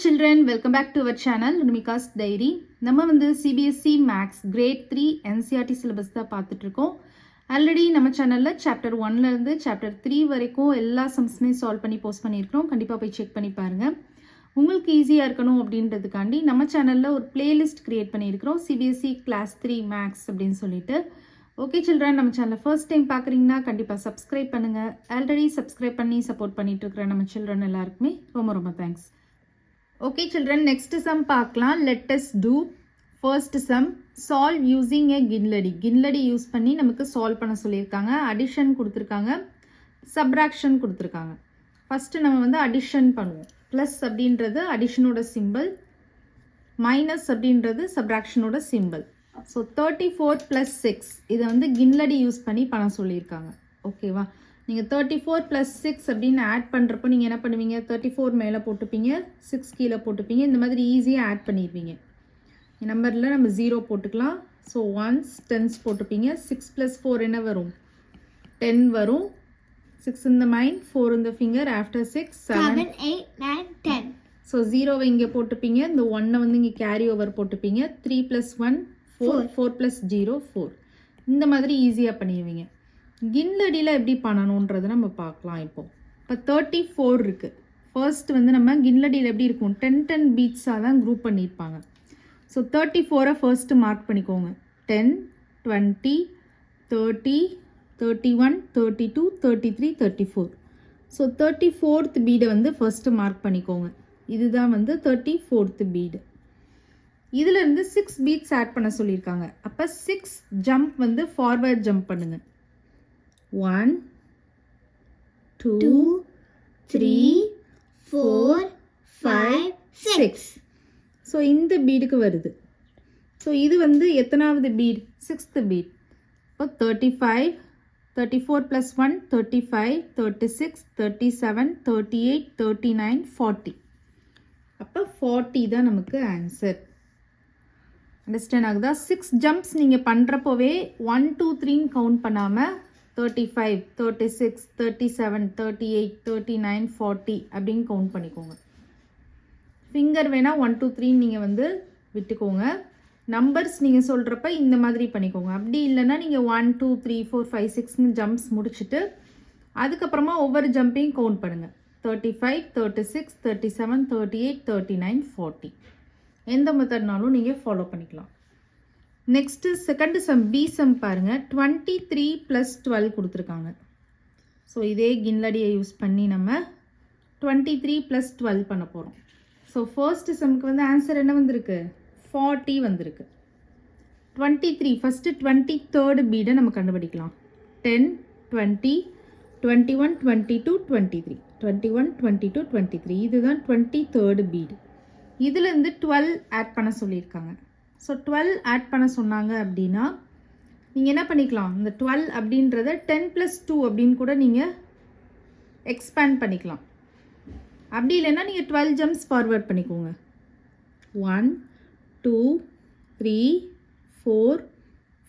children, welcome back to our channel Lunamika's Diary. நம்ம வந்து CBSE Max Grade 3 NCERT syllabus தான் பார்த்துட்டு இருக்கோம். ஆல்ரெடி நம்ம சேனல்ல சாப்டர் 1ல இருந்து சாப்டர் 3 வரைக்கும் எல்லா சம்ஸ்மே சால்வ் பண்ணி போஸ்ட் பண்ணியிருக்கோம். கண்டிப்பாக போய் செக் பண்ணி பாருங்க. உங்களுக்கு ஈஸியாக இருக்கணும் அப்படின்றதுக்காண்டி நம்ம சேனலில் ஒரு பிளேலிஸ்ட் கிரியேட் பண்ணியிருக்கிறோம், CBSE Class 3 Max அப்படின்னு சொல்லிட்டு. ஓகே சில்ட்ரன், நம்ம சேனலை ஃபர்ஸ்ட் டைம் பார்க்குறீங்கன்னா கண்டிப்பாக சப்ஸ்கிரைப் பண்ணுங்கள். ஆல்ரெடி சப்ஸ்கிரைப் பண்ணி சப்போர்ட் பண்ணிட்டு இருக்கிற நம்ம சில்ட்ரன் எல்லாருக்குமே ரொம்ப ரொம்ப thanks. Okay children, next sum பார்க்கலாம். Let us do first sum. Solve using a Ginladi. Ginladi use பண்ணி நமக்கு சால்வ் பண்ண சொல்லியிருக்காங்க. அடிஷன் கொடுத்துருக்காங்க, சப்ராக்ஷன் கொடுத்துருக்காங்க. ஃபஸ்ட்டு நம்ம வந்து அடிஷன் பண்ணுவோம். ப்ளஸ் அப்படின்றது அடிஷனோட சிம்பிள், மைனஸ் அப்படின்றது சப்ராக்ஷனோட சிம்பிள். ஸோ 34 + 6 இதை வந்து கின்லடி யூஸ் பண்ணி பண்ண சொல்லியிருக்காங்க. ஓகேவா? நீங்கள் 34 + 6 அப்படின்னு ஆட் பண்ணுறப்போ நீங்கள் என்ன பண்ணுவீங்க, 34 மேலே போட்டுப்பீங்க, 6 கீழே போட்டுப்பீங்க. இந்த மாதிரி ஈஸியாக ஆட் பண்ணிடுவீங்க. நம்பரில் நம்ம 0 போட்டுக்கலாம். So 1s 10s போட்டுப்பீங்க. 6 + 4 என்ன வரும், 10 வரும். 6 in the mind, 4 in the finger. After 6 7 8 9 10. So 0வை இங்கே போட்டுப்பீங்க. இந்த 1 வந்து இங்கே கேரி ஓவர் போட்டுப்பீங்க. 3 + 1 4, 4 + 0 4. இந்த மாதிரி ஈஸியாக பண்ணிடுவீங்க. கின்லடியில் எப்படி பண்ணணுன்றதை நம்ம பார்க்கலாம். இப்போ 34 இருக்குது. ஃபர்ஸ்ட் வந்து நம்ம கின்லடியில் எப்படி இருக்கும், 10 பீட்ஸாக தான் குரூப் பண்ணியிருப்பாங்க. ஸோ 34 ஃபர்ஸ்ட்டு மார்க் பண்ணிக்கோங்க. 10 20 30 31 32 33 34. ஸோ 34th பீடை வந்து ஃபர்ஸ்ட்டு மார்க் பண்ணிக்கோங்க. இதுதான் வந்து 34th பீடு. இதிலேருந்து 6 பீட்ஸ் ஆட் பண்ண சொல்லியிருக்காங்க. அப்போ 6 ஜம்ப் வந்து ஃபார்வர்ட் ஜம்ப் பண்ணுங்கள். 1 2 3 4 5 6. ஸோ இந்த பீடுக்கு வருது. ஸோ இது வந்து எத்தனாவது பீட், 6th பீட். இப்போ 35 34 + 1 35 36 37 38 39 40. அப்போ 40 தான் நமக்கு ஆன்சர். அண்டர்ஸ்டாண்ட் ஆகுதா? 6 ஜம்ப்ஸ் நீங்கள் பண்ணுறப்போவே 1 2 3ன்னு கவுண்ட் பண்ணாமல் 35 36 37 38 39 40 அப்படின்னு கவுண்ட் பண்ணிக்கோங்க. ஃபிங்கர் வேணால் 1 2 3 நீங்கள் வந்து விட்டுக்கோங்க. நம்பர்ஸ் நீங்கள் சொல்கிறப்ப இந்த மாதிரி பண்ணிக்கோங்க. அப்படி இல்லைன்னா நீங்கள் 1 2 3 4 5 6ன்னு ஜம்ப்ஸ் முடிச்சுட்டு அதுக்கப்புறமா ஒவ்வொரு ஜம்பையும் கவுண்ட் பண்ணுங்கள். 35 36 37 38 39 40. எந்த மெத்தட்னாலும் நீங்கள் ஃபாலோ பண்ணிக்கலாம். Next second sum, B sum பாருங்கள். 23 + 12 கொடுத்துருக்காங்க. ஸோ இதே கின்லடியை யூஸ் பண்ணி நம்ம 23 + 12 பண்ண போகிறோம். ஸோ ஃபர்ஸ்ட் சம்க்கு வந்து ஆன்சர் என்ன வந்திருக்கு, 40 வந்திருக்கு. 23 ஃபஸ்ட்டு 23rd பீடை நம்ம கண்டுபிடிக்கலாம். 10 20 21 22 23 21 22 23. இதுதான் 23rd பீடு. இதுலேருந்து 12 ஆட் பண்ண சொல்லியிருக்காங்க. ஸோ 12 ஆட் பண்ண சொன்னாங்க அப்படின்னா நீங்கள் என்ன பண்ணிக்கலாம், இந்த 12 அப்படின்றத 10 + 2 அப்படின்னு கூட நீங்கள் எக்ஸ்பேண்ட் பண்ணிக்கலாம். அப்படி இல்லைன்னா நீங்கள் 12 ஜம்ப்ஸ் ஃபார்வர்ட் பண்ணிக்கோங்க. 1 2 3 4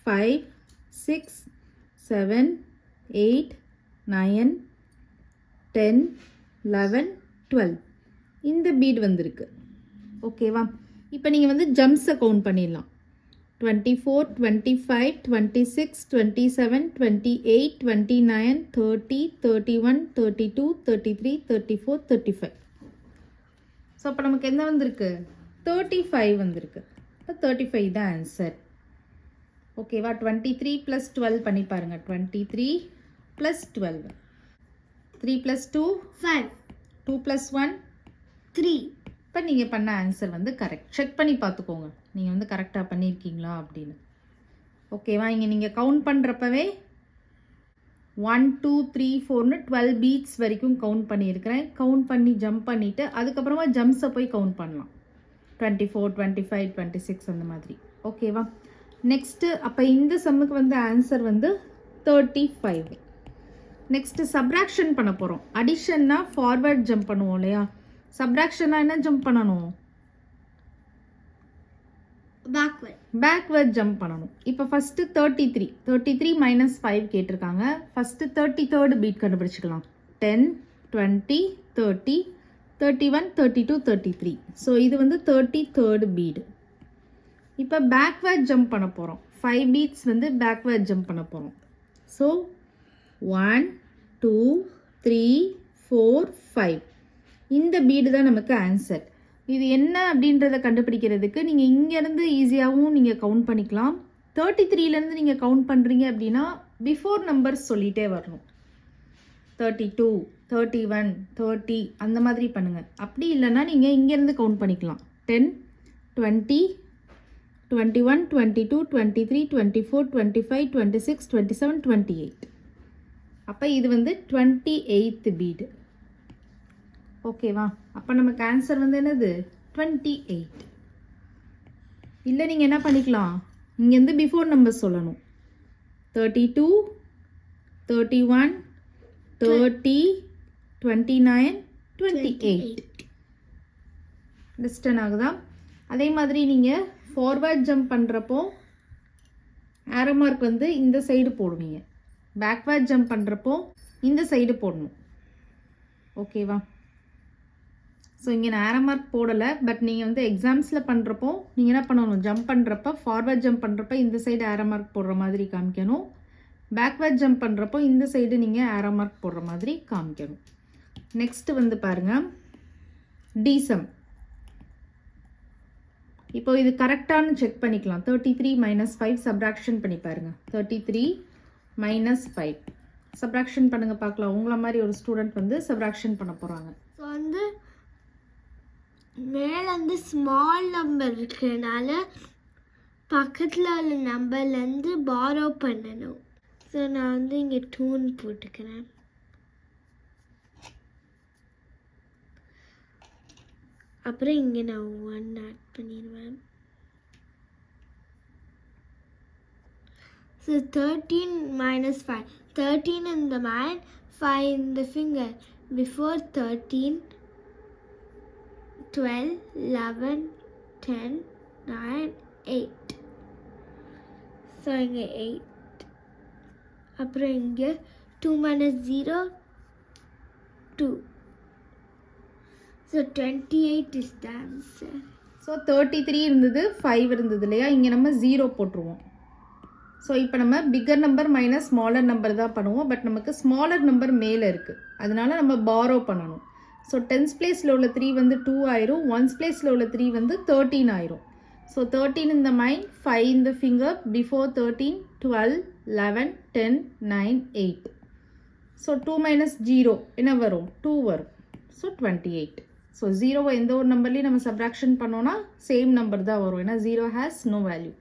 5 6 7 8 9 10 11 12. இந்த பீட் வந்திருக்கு. ஓகேவா? இப்போ நீங்கள் வந்து ஜம்ப்ஸை கவுண்ட் பண்ணிடலாம். 24 25 26 27 28 29 30 31 32 33 34 35. ஸோ அப்போ நமக்கு என்ன வந்திருக்கு, 35 வந்திருக்கு. இப்போ 35 தான் ஆன்சர். ஓகேவா? 23 + 12 பண்ணி பாருங்கள். 23 + 12 3 + 2 5 2 + 1 3. இப்போ நீங்கள் பண்ண ஆன்சர் வந்து கரெக்ட். செக் பண்ணி பார்த்துக்கோங்க நீங்கள் வந்து கரெக்டாக பண்ணியிருக்கீங்களா அப்படின்னு. ஓகேவா? இங்கே நீங்கள் கவுண்ட் பண்ணுறப்பவே 1 2 3 4ன்னு 12 பீட்ஸ் வரைக்கும் கவுண்ட் பண்ணியிருக்கிறேன். கவுண்ட் பண்ணி ஜம்ப் பண்ணிவிட்டு அதுக்கப்புறமா ஜம்ப்ஸை போய் கவுண்ட் பண்ணலாம். 24 25 26 அந்த மாதிரி. ஓகேவா? நெக்ஸ்ட்டு அப்போ இந்த சம்முக்கு வந்து ஆன்சர் வந்து 35. நெக்ஸ்ட்டு சப்ராக்ஷன் பண்ண போகிறோம். அடிஷன்னா ஃபார்வர்ட் ஜம்ப் பண்ணுவோம் இல்லையா, சப்ராக்ஷனாக என்ன ஜம்ப் பண்ணணும், பேக்வர்ட் ஜம்ப் பண்ணணும். இப்போ ஃபஸ்ட்டு 33 - 5 கேட்டிருக்காங்க. First 33rd beat கண்டுபிடிச்சிக்கலாம். 10 20 30 31, 32, 33. ஸோ இது வந்து 33rd பீடு. இப்போ பேக்வேர்ட் ஜம்ப் பண்ண போகிறோம். 5 பீட்ஸ் வந்து பேக்வேர்ட் ஜம்ப் பண்ண போகிறோம். ஸோ 1, 2, 3, 4, 5. இந்த பீடு தான் நமக்கு ஆன்சர். இது என்ன அப்படின்றத கண்டுபிடிக்கிறதுக்கு நீங்கள் இங்கேருந்து ஈஸியாகவும் நீங்கள் கவுண்ட் பண்ணிக்கலாம். 33லேருந்து நீங்கள் கவுண்ட் பண்ணுறீங்க அப்படின்னா பிஃபோர் நம்பர்ஸ் சொல்லிகிட்டே வரணும். 32, 31, 30 அந்த மாதிரி பண்ணுங்கள். அப்படி இல்லைன்னா நீங்கள் இங்கேருந்து கவுண்ட் பண்ணிக்கலாம். 10, 20, 21, 22, 23, 24, 25, 26, 27, 28. அப்போ இது வந்து 28th பீடு. ஓகேவா? அப்போ நமக்கு ஆன்சர் வந்து என்னது? 28. இல்லை நீங்கள் என்ன பண்ணிக்கலாம், இங்கேருந்து பிஃபோர் நம்பர் சொல்லணும். 32, 31, 30, 29, 28. டிஸ்டன் ஆகுதா? அதே மாதிரி நீங்கள் ஃபார்வர்ட் ஜம்ப் பண்ணுறப்போ ஆரோ மார்க் வந்து இந்த சைடு போடுவீங்க. பேக்வேர்ட் ஜம்ப் பண்ணுறப்போ இந்த சைடு போடணும். ஓகேவா? ஸோ இங்கே நான் ஆரோ மார்க் போடலை. பட் நீங்கள் வந்து எக்ஸாம்ஸில் பண்ணுறப்போ நீங்கள் என்ன பண்ணணும், ஜம்ப் பண்ணுறப்ப ஃபார்வர்ட் ஜம்ப் பண்ணுறப்ப இந்த சைடு ஆரோ மார்க் போடுற மாதிரி காமிக்கணும். பேக்வேர்ட் ஜம்ப் பண்ணுறப்போ இந்த சைடு நீங்கள் ஆரோ மார்க் போடுற மாதிரி காமிக்கணும். நெக்ஸ்ட்டு வந்து பாருங்கள், டிசம். இப்போ இது கரெக்டானு செக் பண்ணிக்கலாம். 33 - 5 சப்ராக்ஷன் பண்ணி பாருங்கள். 33 - 5 சப்ராக்ஷன் பண்ணுங்கள் பார்க்கலாம். உங்களை மாதிரி ஒரு ஸ்டூடெண்ட் வந்து சப்ராக்ஷன் பண்ண போகிறாங்க. ஸோ வந்து மேலே வந்து ஸ்மால் நம்பர் இருக்கிறதுனால பக்கத்தில் உள்ள நம்பர்லேருந்து பாரோ பண்ணணும். ஸோ நான் வந்து இங்கே 2 போட்டுக்கிறேன். அப்புறம் இங்கே நான் 1 ஆட் பண்ணிடுவேன். So 13 - 5. 13 in the mind, 5 in the finger. Before 13, 12, 11, 10, 9, 8. So இங்கே 8. அப்புறம் இங்கே 2 - 0, 2. So 28 is the answer. So 33 இருந்தது, 5 இருந்தது இல்லையா? இங்கே நம்ம 0 போட்டுருவோம். ஸோ இப்போ நம்ம bigger number minus smaller number தான் பண்ணுவோம். பட் நமக்கு ஸ்மாலர் நம்பர் மேலே இருக்குது, அதனால நம்ம பாரோ பண்ணணும். ஸோ 10th பிளேஸில் உள்ள 3 வந்து 2 ஆயிரும். 1st பிளேஸில் உள்ள 3 வந்து 13 ஆயிரும். So 13 in the mind, 5 in the finger. Before 13, 12, 11, 10, 9, 8. So 2 - 0 என்ன வரும்? 2 வரும். ஸோ 28. ஸோ 0 எந்த ஒரு நம்பர்லேயும் நம்ம சப்ராக்ஷன் பண்ணோன்னா சேம் நம்பர் தான் வரும். ஏன்னா 0 ஹேஸ் நோ வேல்யூ.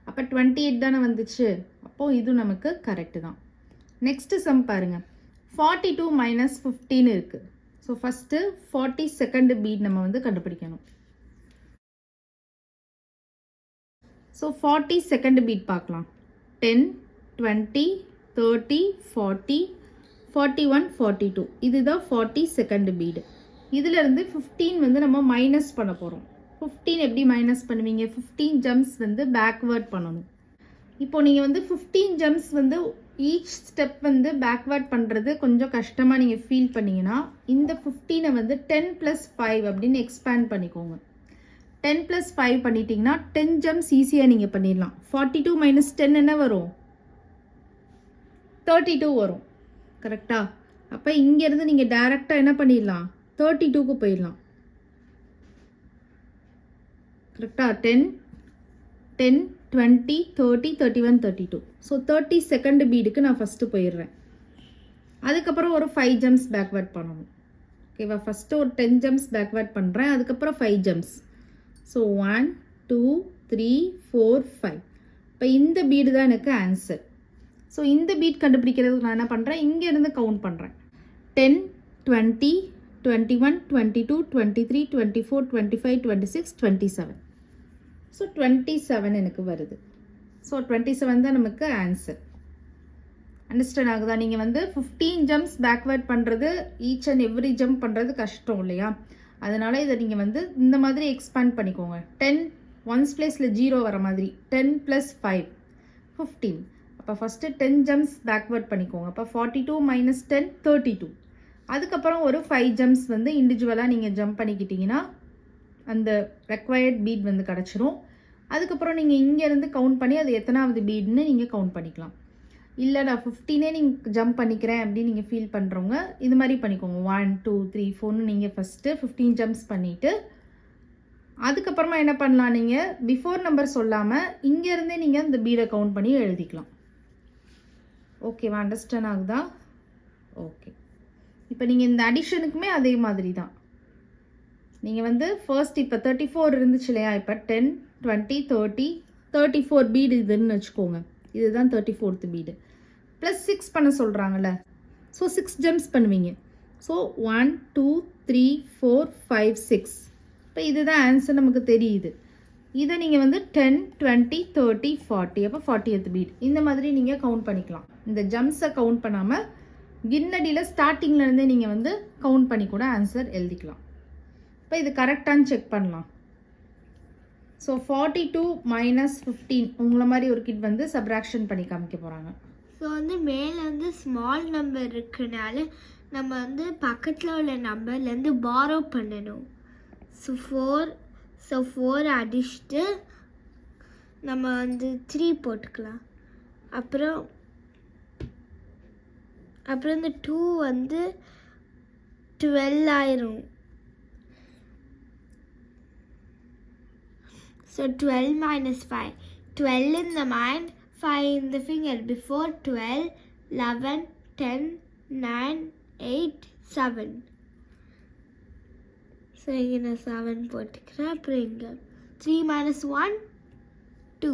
அப்போ 28 தானே வந்துச்சு. அப்போது இது நமக்கு கரெக்டு தான். நெக்ஸ்ட்டு சம் பாருங்கள். 42 - 15 இருக்குது. ஸோ ஃபஸ்ட்டு 42nd பீட் நம்ம வந்து கண்டுபிடிக்கணும். ஸோ 42nd பீட் பார்க்கலாம். 10, 20, 30, 40, 41, 42. இதுதான் 42nd பீடு. இதிலிருந்து 15 வந்து நம்ம மைனஸ் பண்ண போகிறோம். 15 எப்படி மைனஸ் பண்ணுவீங்க? 15 ஜம்ப்ஸ் வந்து பேக்வேர்ட் பண்ணணும். இப்போ நீங்கள் வந்து 15 ஜம்ப்ஸ் வந்து ஈச் ஸ்டெப் வந்து பேக்வேர்ட் பண்ணுறது கொஞ்சம் கஷ்டமாக நீங்கள் ஃபீல் பண்ணிங்கன்னா இந்த 15 வந்து 10 + 5 அப்படின்னு எக்ஸ்பேண்ட் பண்ணிக்கோங்க. 10 + 5 பண்ணிட்டீங்கன்னா 10 ஜம்ப்ஸ் ஈஸியாக நீங்கள் பண்ணிடலாம். 42 - 10 என்ன வரும்? 32 வரும். கரெக்டா? அப்போ இங்கேருந்து நீங்கள் டைரெக்டாக என்ன பண்ணிடலாம்? 32க்கு போயிடலாம். கரெக்டா? 10, 20, 30, 31, 32. ஸோ 32nd பீடுக்கு நான் ஃபஸ்ட்டு போயிடுறேன். அதுக்கப்புறம் ஒரு 5 ஜம்ப்ஸ் பேக்வேர்ட் பண்ணணும். ஓகேவா? ஃபஸ்ட்டு ஒரு 10 ஜம்ப்ஸ் பேக்வேர்ட் பண்ணுறேன். அதுக்கப்புறம் 5 ஜம்ப்ஸ். ஸோ 1, 2, 3, 4, 5. இப்போ இந்த பீடு தான் எனக்கு ஆன்சர். ஸோ இந்த பீட் கண்டுபிடிக்கிறதுக்கு நான் என்ன பண்ணுறேன்? இங்கேருந்து கவுண்ட் பண்ணுறேன். 10, 20, 21, 22, 23, 24, 25, 26, 27. ஸோ 27 எனக்கு வருது. ஸோ 27 தான் நமக்கு ஆன்சர். அண்டர்ஸ்டாண்ட் ஆகுதா? நீங்கள் வந்து 15 ஜம்ப்ஸ் பேக்வேர்ட் பண்ணுறது, ஈச் அண்ட் எவ்ரி ஜம்ப் பண்ணுறது கஷ்டம் இல்லையா? அதனால் இதை நீங்கள் வந்து இந்த மாதிரி எக்ஸ்பேண்ட் பண்ணிக்கோங்க. 10 1st பிளேஸில் 0 வர மாதிரி. 10 + 5, 15. அப்போ ஃபஸ்ட்டு 10 ஜம்ப்ஸ் பேக்வேர்ட் பண்ணிக்கோங்க. அப்போ 42 - 10, 32. அதுக்கப்புறம் ஒரு 5 ஜம்ப்ஸ் வந்து இண்டிவிஜுவலாக நீங்கள் ஜம்ப் பண்ணிக்கிட்டிங்கன்னா அந்த ரெக்வயர்ட் பீட் வந்து கிடச்சிரும். அதுக்கப்புறம் நீங்கள் இங்கேருந்து கவுண்ட் பண்ணி அது எத்தனாவது பீடுன்னு நீங்கள் கவுண்ட் பண்ணிக்கலாம். இல்லை நான் 15 நீங்கள் ஜம்ப் பண்ணிக்கிறேன் அப்படின்னு நீங்கள் ஃபீல் பண்ணுறவங்க இது மாதிரி பண்ணிக்கோங்க. 1 2 3 4ன்னு நீங்கள் ஃபஸ்ட்டு 15 ஜம்ப்ஸ் பண்ணிவிட்டு அதுக்கப்புறமா என்ன பண்ணலாம், நீங்கள் பிஃபோர் நம்பர் சொல்லாமல் இங்கேருந்தே நீங்கள் இந்த பீடை கவுண்ட் பண்ணி எழுதிக்கலாம். ஓகேவா, அண்டர்ஸ்டாண்ட் ஆகுதா? ஓகே. இப்போ நீங்கள் இந்த அடிஷனுக்குமே அதே மாதிரி தான். நீங்கள் வந்து ஃபர்ஸ்ட் இப்போ 34 இருந்துச்சு இல்லையா, இப்போ 10 20 30 34 பீடு இதுன்னு வச்சுக்கோங்க. இதுதான் 34th பீடு. ப்ளஸ் 6 பண்ண சொல்கிறாங்கல்ல, ஸோ 6 ஜம்ப்ஸ் பண்ணுவீங்க. ஸோ 1 2 3 4 5 6. இப்போ இதுதான் ஆன்சர் நமக்கு தெரியுது. இதை நீங்கள் வந்து 10 20 30 40 அப்போ 40th பீட் இந்த மாதிரி நீங்கள் கவுண்ட் பண்ணிக்கலாம். இந்த ஜம்ப்ஸை கவுண்ட் பண்ணாமல் கின்னடியில் ஸ்டார்டிங்லேருந்தே நீங்கள் வந்து கவுண்ட் பண்ணி கூட ஆன்சர் எழுதிக்கலாம். இப்போ இது கரெக்டானு செக் பண்ணலாம். ஸோ 42 minus 15 உங்களை மாதிரி ஒரு கிட் வந்து சப்ராக்ஷன் பண்ணி காமிக்க போகிறாங்க. ஸோ வந்து மேலே வந்து ஸ்மால் நம்பர் இருக்குனால நம்ம வந்து பக்கத்தில் உள்ள நம்பர்லேருந்து பாரோ பண்ணணும். ஸோ 4 அடிச்சுட்டு நம்ம வந்து 3 போட்டுக்கலாம். அப்புறம் இந்த 2 வந்து 12 ஆயிரும். So 12 minus 5. 12 in the mind, 5 in the finger. Before 12, 11, 10, 9, 8, 7. So here 7 போட்டுக்கிறேன். அப்புறம் இங்கே 3 minus 1, 2.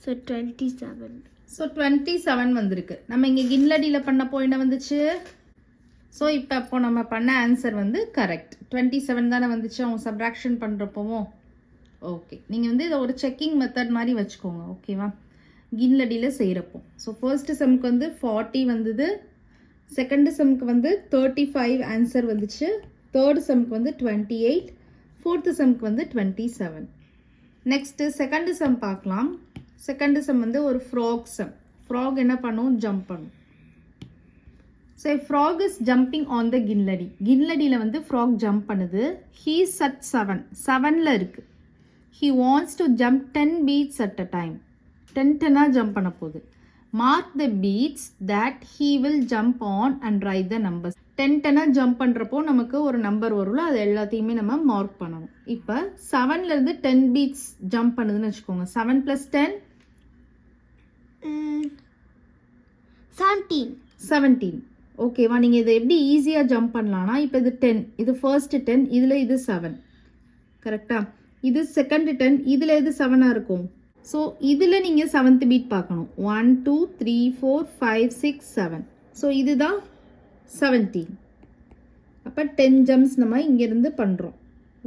So 27. ஸோ 27 வந்திருக்கு. நம்ம இங்கே கின்லடியில் பண்ணப்போ என்ன வந்துச்சு? ஸோ இப்போ நம்ம பண்ண ஆன்சர் வந்து கரெக்ட். 27 தானே வந்துச்சு அவங்க சப்ராக்ஷன் பண்ணுறப்போவும். ஓகே, நீங்கள் வந்து இதை ஒரு செக்கிங் மெத்தட் மாதிரி வச்சுக்கோங்க. ஓகேவா, கின்லடியில் செய்கிறப்போ. ஸோ ஃபர்ஸ்ட்டு செம்க்கு வந்து 40 வந்தது, செகண்டு செம்க்கு வந்து 35 ஆன்சர் வந்துச்சு, தேர்டு செம்க்கு வந்து 28, ஃபோர்த்து செம்க்கு வந்து 27. நெக்ஸ்ட்டு செகண்டு செம் பார்க்கலாம். செகண்டு செம் வந்து ஒரு ஃப்ராக் செம். ஃப்ராக் என்ன பண்ணும்? ஜம்ப் பண்ணும். So frog is jumping on the கின்லடி. கின்லடியில் வந்து ஃப்ராக் ஜம்ப் பண்ணுது. ஹீ சட் 7ல் இருக்குது. He wants to jump 10 beats at a time. 10 jump பண்ண போகுது. Mark the beats that he will jump on and write the numbers. 10 jump பண்ணுறப்போ நமக்கு ஒரு நம்பர் வரும்ல, அது எல்லாத்தையுமே நம்ம மார்க் பண்ணணும். இப்போ 7லேருந்து 10 பீட்ஸ் ஜம்ப் பண்ணுதுன்னு வச்சுக்கோங்க. 7 + 10 17. ஓகேவா, நீங்கள் இதை எப்படி ஈஸியாக ஜம்ப் பண்ணலான்னா, இப்போ இது 10, இது ஃபர்ஸ்ட் 10, இதில் இது 7. கரெக்டாக, இது செகண்ட் 10, இதில் எது 7ஆக இருக்கும்? ஸோ இதில் நீங்கள் 7th பீட் பார்க்கணும். 1 2 3 4 5 6 7. ஸோ இதுதான் 17. அப்போ 10 ஜம்ப்ஸ் நம்ம இங்கேருந்து பண்ணுறோம்.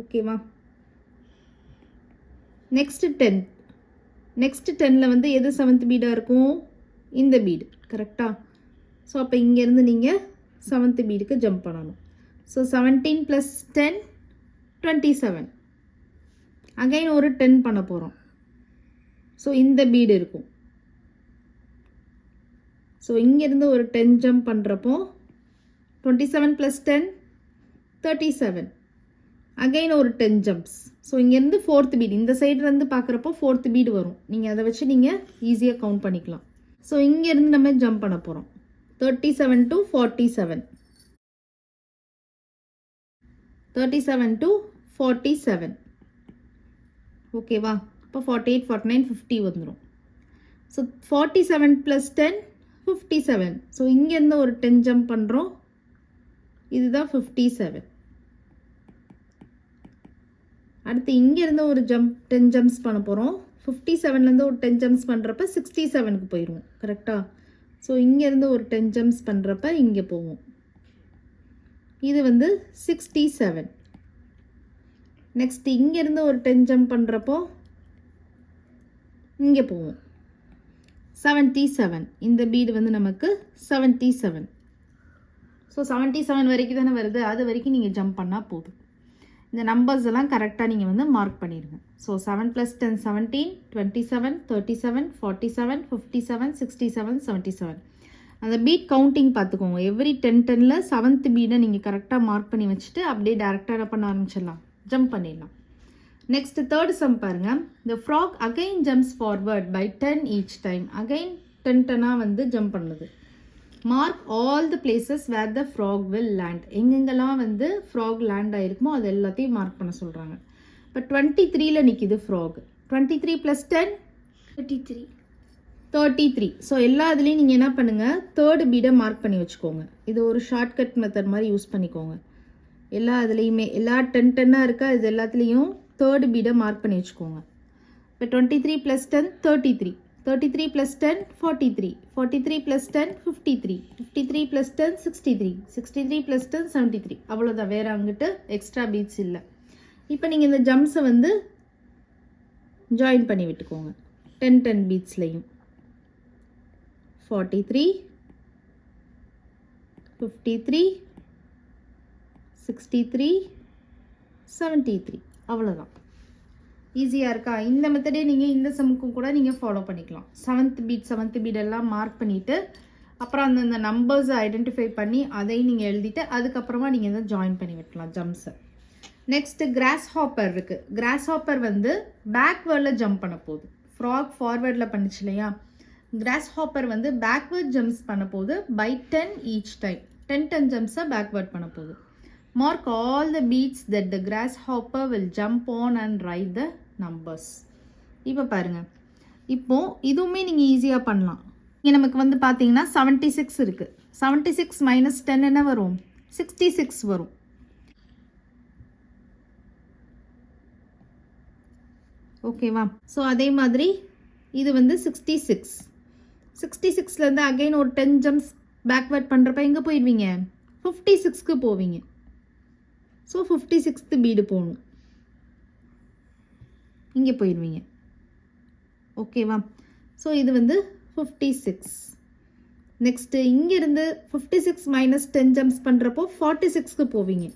ஓகேவா, நெக்ஸ்ட் 10ல் வந்து எது 7th பீடாக இருக்கும்? இந்த பீடு. கரெக்டாக, ஸோ அப்போ இங்கேருந்து நீங்கள் 7th பீடுக்கு ஜம்ப் பண்ணணும். ஸோ 17 + 10 27. அகைன் ஒரு 10 பண்ண போகிறோம். ஸோ இந்த பீடு இருக்கும். ஸோ இங்கேருந்து ஒரு 10 ஜம்ப் பண்ணுறப்போ 27 + 10 37. அகைன் ஒரு 10 ஜம்ப்ஸ். ஸோ இங்கேருந்து 4th பீடு, இந்த சைட்லேருந்து பார்க்குறப்போ 4th பீடு வரும். நீங்கள் அதை வச்சு நீங்கள் ஈஸியாக கவுண்ட் பண்ணிக்கலாம். ஸோ இங்கேருந்து நம்ம ஜம்ப் பண்ண போகிறோம். 37 to 47. 37 to 47. ஓகேவா, இப்போ 48 49 50 வந்துடும். ஸோ 47 + 10 57. ஸோ இங்கேருந்து ஒரு 10 ஜம்ப் பண்ணுறோம். இதுதான் 57. அடுத்து இங்கேருந்து ஒரு 10 ஜம்ப்ஸ் பண்ண போகிறோம். 57லேருந்து ஒரு 10 ஜம்ப்ஸ் பண்ணுறப்ப 67க்கு போயிடுவோம். கரெக்டாக, ஸோ இங்கேருந்து ஒரு 10 ஜம்ப்ஸ் பண்ணுறப்ப இங்கே போவோம். இது வந்து 67. நெக்ஸ்ட் இங்கேருந்து ஒரு 10 ஜம்ப் பண்ணுறப்போ இங்கே போவோம். 77. இந்த பீடு வந்து நமக்கு 77. ஸோ 77 வரைக்கும் தானே வருது, அது வரைக்கும் நீங்கள் ஜம்ப் பண்ணால் போதும். இந்த நம்பர்ஸ் எல்லாம் கரெக்டாக நீங்கள் வந்து மார்க் பண்ணிடுங்க. ஸோ 7 + 10 17, 27, 37, 47, 57, 67, 77. அந்த பீட் கவுண்டிங் பார்த்துக்கோங்க. எவ்ரி 10 7th பீடை நீங்கள் கரெக்டாக மார்க் பண்ணி வச்சுட்டு அப்படியே டேரெக்டாக என்ன பண்ண ஆரம்பிச்சிடலாம், ஜம்ப் பண்ணிடலாம். நெக்ஸ்ட் தேர்ட் சம் பாருங்க. The frog again jumps forward by 10 each time. again 10 வந்து ஜம்ப் பண்ணுது. Mark all the places where the frog will land. எங்கெங்கெல்லாம் வந்து ஃப்ராக் லேண்ட் ஆகிருக்குமோ அது எல்லாத்தையும் மார்க் பண்ண சொல்கிறாங்க. இப்போ 23ல நிற்கிது ஃப்ராக். 23 + 10 33. ஸோ எல்லா இதுலேயும் நீங்கள் என்ன பண்ணுங்கள், தேர்டு பீடை மார்க் பண்ணி வச்சுக்கோங்க. இது ஒரு ஷார்ட்கட் மெத்தட் மாதிரி யூஸ் பண்ணிக்கோங்க. எல்லா இதுலேயுமே எல்லா 10 இருக்கா, இது எல்லாத்துலேயும் தேர்டு பீடை மார்க் பண்ணி வச்சுக்கோங்க. இப்போ 23 + 10 33. 33 + 10 43. 43 + 10 53. 53 + 10 63. 63 + 10 73. அவ்வளோதான், வேறு அங்கிட்டு எக்ஸ்ட்ரா பீட்ஸ் இல்லை. இப்போ நீங்கள் இந்த ஜம்ப்ஸை வந்து ஜாயின் பண்ணி விட்டுக்கோங்க 10 பீட்ஸ்லையும். 43 53 63 73. அவ்வளோதான், ஈஸியாக இருக்கா? இந்த மெத்தடே நீங்கள் இந்த சம்முக்கும் கூட நீங்கள் ஃபாலோ பண்ணிக்கலாம். 7th பீட் எல்லாம் மார்க் பண்ணிவிட்டு அப்புறம் அந்தந்த நம்பர்ஸை ஐடென்டிஃபை பண்ணி அதையும் நீங்கள் எழுதிட்டு அதுக்கப்புறமா நீங்கள் இதை ஜாயின் பண்ணி விட்டுலாம் ஜம்ப்ஸை. நெக்ஸ்ட்டு கிராஸ் ஹாப்பர் இருக்குது. கிராஸ் ஹாப்பர் வந்து பேக்வேர்டில் ஜம்ப் பண்ண போகுது. ஃப்ராக் ஃபார்வேர்டில் பண்ணிச்சு இல்லையா, கிராஸ் ஹாப்பர் வந்து பேக்வேர்ட் ஜம்ப்ஸ் பண்ண போகுது பை 10 each time. 10 ஜம்ப்ஸை பேக்வேர்ட் பண்ண போகுது. Mark all the beats that the grasshopper will jump on and write the numbers. இப்போ பாருங்கள், இப்போது இதுவுமே நீங்கள் ஈஸியாக பண்ணலாம். இங்கே நமக்கு வந்து பார்த்தீங்கன்னா 76 இருக்குது. 76 - 10 என்ன வரும், 66 வரும். ஓகேவா? ஸோ அதே மாதிரி இது வந்து 66. 66லேருந்து அகைன் ஒரு 10 ஜம்ப்ஸ் பேக்வேர்ட் பண்ணுறப்ப எங்கே போயிடுவீங்க, 56க்கு போவீங்க. ஸோ 56th பீடு போகணும், இங்கே போயிடுவீங்க. ஓகேவா? ஸோ இது வந்து 56. நெக்ஸ்ட்டு இங்கேருந்து 56 - 10 ஜம்ப்ஸ் பண்ணுறப்போ 46க்கு போவீங்க.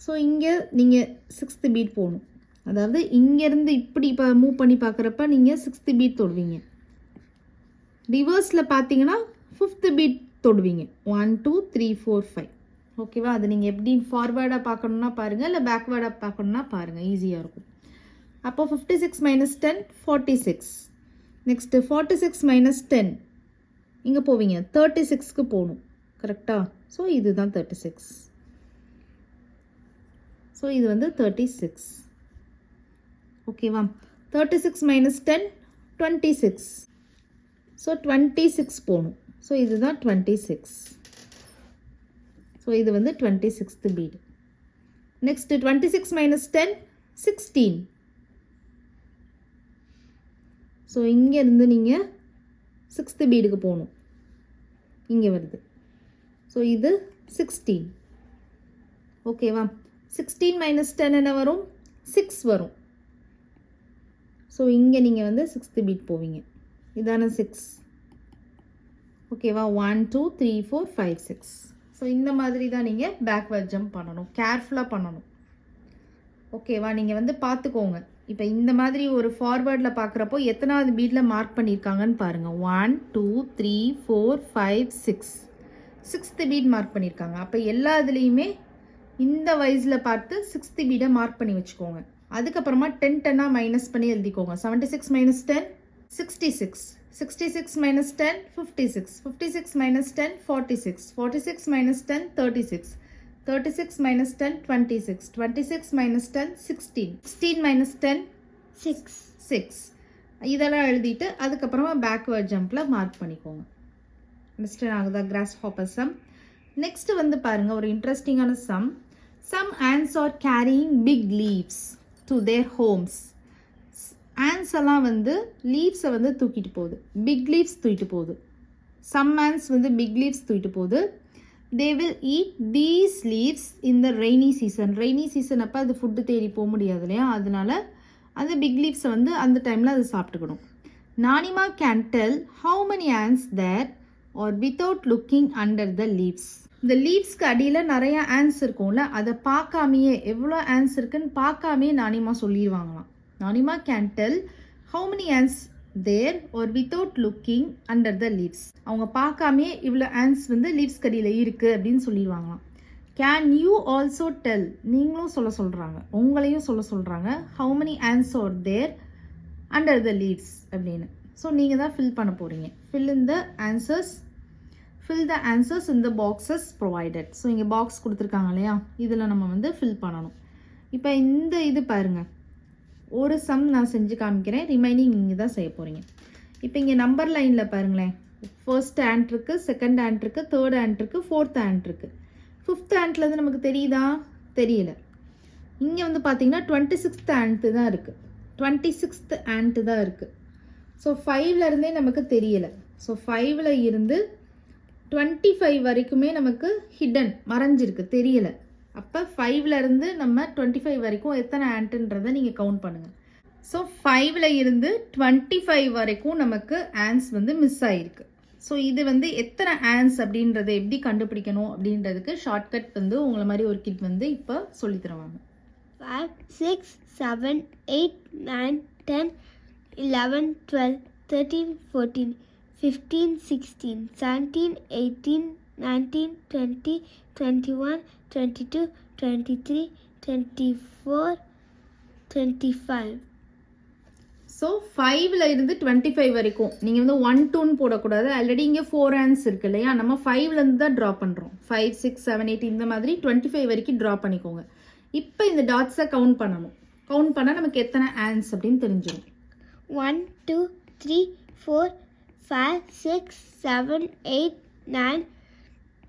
ஸோ இங்கே நீங்கள் 6th பீட் போகணும். அதாவது இங்கேருந்து இப்படி இப்போ மூவ் பண்ணி பார்க்குறப்ப நீங்கள் 6th பீட் தொடுவீங்க. ரிவர்ஸில் பார்த்தீங்கன்னா 5th பீட் தொடுவீங்க. 1 2 3 4 5. ஓகேவா? அது நீங்கள் எப்படி ஃபார்வேர்டாக பார்க்கணுன்னா பாருங்கள், இல்லை பேக்வேர்டாக பார்க்கணுன்னா பாருங்கள், ஈஸியாக இருக்கும். அப்போது 56 - 10 46. நெக்ஸ்ட்டு 46 - 10 இங்கே போவீங்க, 36க்கு போகணும். கரெக்டாக? ஸோ இதுதான் 36. ஸோ இது வந்து 36. ஓகேவா? 36 - 10 26. ஸோ 26 போகணும். ஸோ இதுதான் 26. ஸோ இது வந்து 26th பீடு. நெக்ஸ்ட்டு 26 - 10 16. ஸோ இங்கேருந்து நீங்கள் 6th பீடுக்கு போகணும், இங்கே வருது. ஸோ இது 16. ஓகேவா? 16 - 10 என்ன வரும், 6 வரும். ஸோ இங்கே நீங்கள் வந்து 6th பீட் போவீங்க. இதான 6. ஓகேவா? 1 2 3 4 5 6. ஸோ இந்த மாதிரி தான் நீங்கள் பேக்வேர்ட் ஜம்ப் பண்ணணும், கேர்ஃபுல்லாக பண்ணணும். ஓகேவா? நீங்கள் வந்து பார்த்துக்கோங்க. இப்போ இந்த மாதிரி ஒரு ஃபார்வேர்டில் பார்க்குறப்போ எத்தனாவது பீட்டில் மார்க் பண்ணியிருக்காங்கன்னு பாருங்கள். 1 2 3 4 5 6. 6th பீட் மார்க் பண்ணியிருக்காங்க. அப்போ எல்லா இதுலேயுமே இந்த வயசில் பார்த்து 6th பீடை மார்க் பண்ணி வச்சுக்கோங்க. அதுக்கப்புறமா 10 மைனஸ் பண்ணி எழுதிக்கோங்க. 76 - 10 66. 66 - 10 56. 56 - 10 46. 46 - 10 36. 36 - 10 26. 26 - 10 16. 16 - 10 6. இதெல்லாம் எழுதிட்டு அதுக்கப்புறமா பேக்வேர்ட் ஜம்பில் மார்க் பண்ணிக்கோங்க. அண்டர்ஸ்டாண்ட் ஆகுதா? Grasshopper sum. நெக்ஸ்ட் வந்து பாருங்க, ஒரு இன்ட்ரெஸ்டிங்கான sum. Some ants are carrying big leaves to their homes. ants எல்லாம் வந்து லீவ்ஸை வந்து தூக்கிட்டு போகுது, பிக் லீவ்ஸ் தூக்கிட்டு போகுது. சம் ants வந்து பிக் லீவ்ஸ் தூக்கிட்டு போகுது. They will eat these leaves in the rainy season. Rainy season அப்போ அது ஃபுட்டு தேடி போக முடியாது இல்லையா, அதனால அந்த பிக் லீவ்ஸை வந்து அந்த டைமில் அது சாப்பிட்டுக்கணும். நானிமா can tell how many ants there are without looking under the leaves. இந்த லீவ்ஸ்க்கு அடியில் நிறையா ஆன்ஸ் இருக்கும்ல, அதை பார்க்காமையே எவ்வளோ ஆன்ஸ் இருக்குன்னு பார்க்காமையே நானிமா சொல்லிடுவாங்களாம். Nanima can tell how many ants there or without looking under the leaves. அவங்க பார்க்காமே இவ்வளோ ants வந்து லீவ்ஸ் கடியில் இருக்குது அப்படின்னு சொல்லிடுவாங்களாம். கேன் யூ ஆல்சோ டெல், நீங்களும் சொல்கிறாங்க, உங்களையும் சொல்கிறாங்க, how many ants are there under the leaves அப்படின்னு. ஸோ நீங்கள் தான் ஃபில் பண்ண போகிறீங்க. fill the answers in the boxes provided. So இங்கே பாக்ஸ் கொடுத்துருக்காங்க இல்லையா, இதில் நம்ம வந்து ஃபில் பண்ணணும். இப்போ இந்த இது பாருங்கள், ஒரு சம் நான் செஞ்சு காமிக்கிறேன், ரிமைனிங் நீங்கள் தான் செய்ய போகிறீங்க. இப்போ இங்கே நம்பர் லைனில் பாருங்களேன், ஃபர்ஸ்ட் ஆண்ட் இருக்குது, செகண்ட் ஆண்ட் இருக்குது, தேர்ட் ஆண்ட் இருக்குது, ஃபோர்த் ஆண்ட் இருக்குது. ஃபிஃப்த் ஆண்ட்லேருந்து நமக்கு தெரியுதா? தெரியல. இங்கே வந்து பார்த்தீங்கன்னா 26th ஆண்ட்டு தான் இருக்குது, 26th ஆண்ட்டு தான் இருக்குது. ஸோ 5லேருந்தே நமக்கு தெரியலை. ஸோ 5ல் இருந்து 25 வரைக்குமே நமக்கு ஹிடன் மறைஞ்சிருக்கு, தெரியலை. அப்போ 5லேருந்து நம்ம 25 வரைக்கும் எத்தனை ஆண்ட்டுன்றதை நீங்கள் கவுண்ட் பண்ணுங்கள். ஸோ 5ல் இருந்து 25 வரைக்கும் நமக்கு ஆன்ஸ் வந்து மிஸ் ஆகிருக்கு. ஸோ இது வந்து எத்தனை ஆன்ஸ் அப்படின்றத எப்படி கண்டுபிடிக்கணும் அப்படின்றதுக்கு ஷார்ட்கட் வந்து உங்களை மாதிரி ஒரு கிட் வந்து இப்போ சொல்லி தருவாங்க. 5, 6, 7, 8, 9, 10, 11, 12, 13, 14, 15, 16, 17, 18, 19, 20, 21, 22, 23, 24, 25. ஸோ 5ல் இருந்து 25 வரைக்கும் நீங்கள் வந்து 1, 2ன்னு போடக்கூடாது. ஆல்ரெடி இங்கே 4 ஆன்ஸ் இருக்கு இல்லையா, நம்ம 5லேருந்து தான் ட்ரா பண்ணுறோம். 5, 6, 7, 8 இந்த மாதிரி 25 வரைக்கும் ட்ரா பண்ணிக்கோங்க. இப்போ இந்த டாட்ஸை கவுண்ட் பண்ணணும். கவுண்ட் பண்ணால் நமக்கு எத்தனை ஆன்ஸ் அப்படின்னு தெரிஞ்சிடும். 1, 2, 3, 4, 5, 6, 7, 8, 9,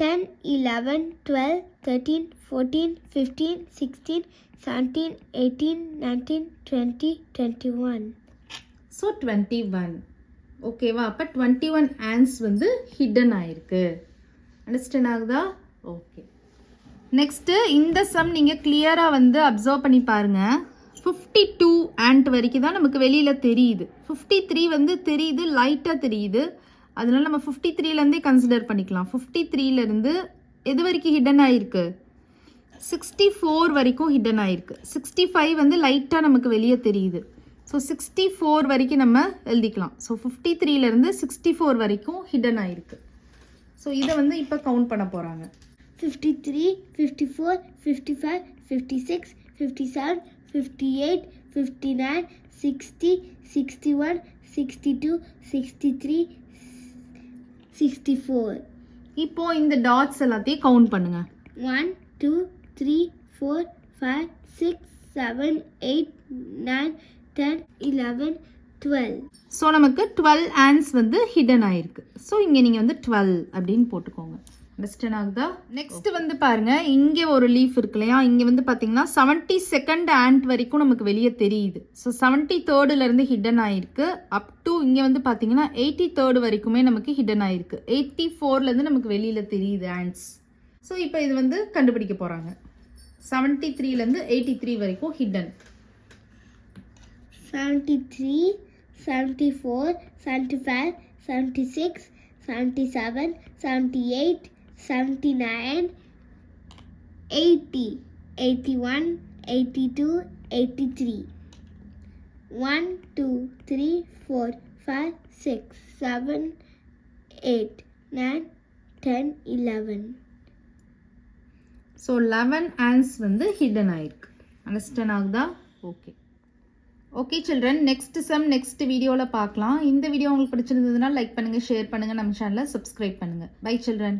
10, 11, 12, 13, 14, 15, 16, 17, 18, 19, 20, 21. ஸோ 21. ஓகேவா? அப்போ 21 ஆன்ஸ் வந்து ஹிடன் ஆயிருக்கு. அண்டர்ஸ்டாண்ட் ஆகுதா? ஓகே. நெக்ஸ்ட்டு இந்த சம் நீங்கள் கிளியராக வந்து அப்சர்வ் பண்ணி பாருங்கள். 52 ஆண்ட் வரைக்கும் தான் நமக்கு வெளியில் தெரியுது. 53 வந்து தெரியுது, லைட்டாக தெரியுது. அதனால நம்ம 53லேருந்தே கன்சிடர் பண்ணிக்கலாம். 53லேருந்து எது வரைக்கும் ஹிடன் ஆகிருக்கு? 64 வரைக்கும் ஹிடன் ஆகிருக்கு. 65 வந்து லைட்டாக நமக்கு வெளியே தெரியுது. ஸோ 64 வரைக்கும் நம்ம எழுதிக்கலாம். ஸோ 53லேருந்து 64 வரைக்கும் ஹிடன் ஆகிருக்கு. ஸோ இதை வந்து இப்போ கவுண்ட் பண்ண போகிறாங்க. 53, 54, 55, 56, 57, 58, 59, 60, 61, 62, 63, 64. இப்போ இந்த டாட்ஸ் எல்லாத்தையும் கவுண்ட் பண்ணுங்க. 1, 2, 3, 4, 5, 6, 7, 8, 9, 10, 11, 12. ஸோ நமக்கு 12 ஆன்ஸ் வந்து ஹிடன் ஆயிருக்கு. ஸோ இங்கே நீங்கள் வந்து 12 அப்படின்னு போட்டுக்கோங்க. அண்டர்ஸ்டாண்ட் ஆகுதா? நெக்ஸ்ட் வந்து பாருங்க, இங்கே ஒரு லீஃப் இருக்கு இல்லையா, இங்கே வந்து பார்த்தீங்கன்னா 72nd ஆண்ட் வரைக்கும் நமக்கு வெளியே தெரியுது. ஸோ 73லேருந்து ஹிடன் ஆயிருக்கு. அப் டு இங்கே வந்து பார்த்தீங்கன்னா 83 வரைக்குமே நமக்கு ஹிடன் ஆயிருக்கு. 84லேருந்து நமக்கு வெளியில் தெரியுது ஆண்ட்ஸ். ஸோ இப்போ இது வந்து கண்டுபிடிக்க போகிறாங்க. 73லேருந்து 83 வரைக்கும் ஹிடன். 73, 74, 75, 76, 77, 78, 79, 80, 81, 82, 83. 1, 2, 3, 4, 5, 6, 7, 8, 9, 10, 11. ஸோ 11 ஆன்ஸ் வந்து ஹிடன் ஆயிருக்கு. அண்டர்ஸ்டாண்ட் ஆகுதா? Okay. Okay children, next sum next வீடியோவில் பார்க்கலாம். இந்த வீடியோ உங்களுக்கு பிடிச்சிருந்ததுன்னா லைக் பண்ணுங்கள், ஷேர் பண்ணுங்கள், நம்ம சேனலை சப்ஸ்கிரைப் பண்ணுங்கள். Bye children.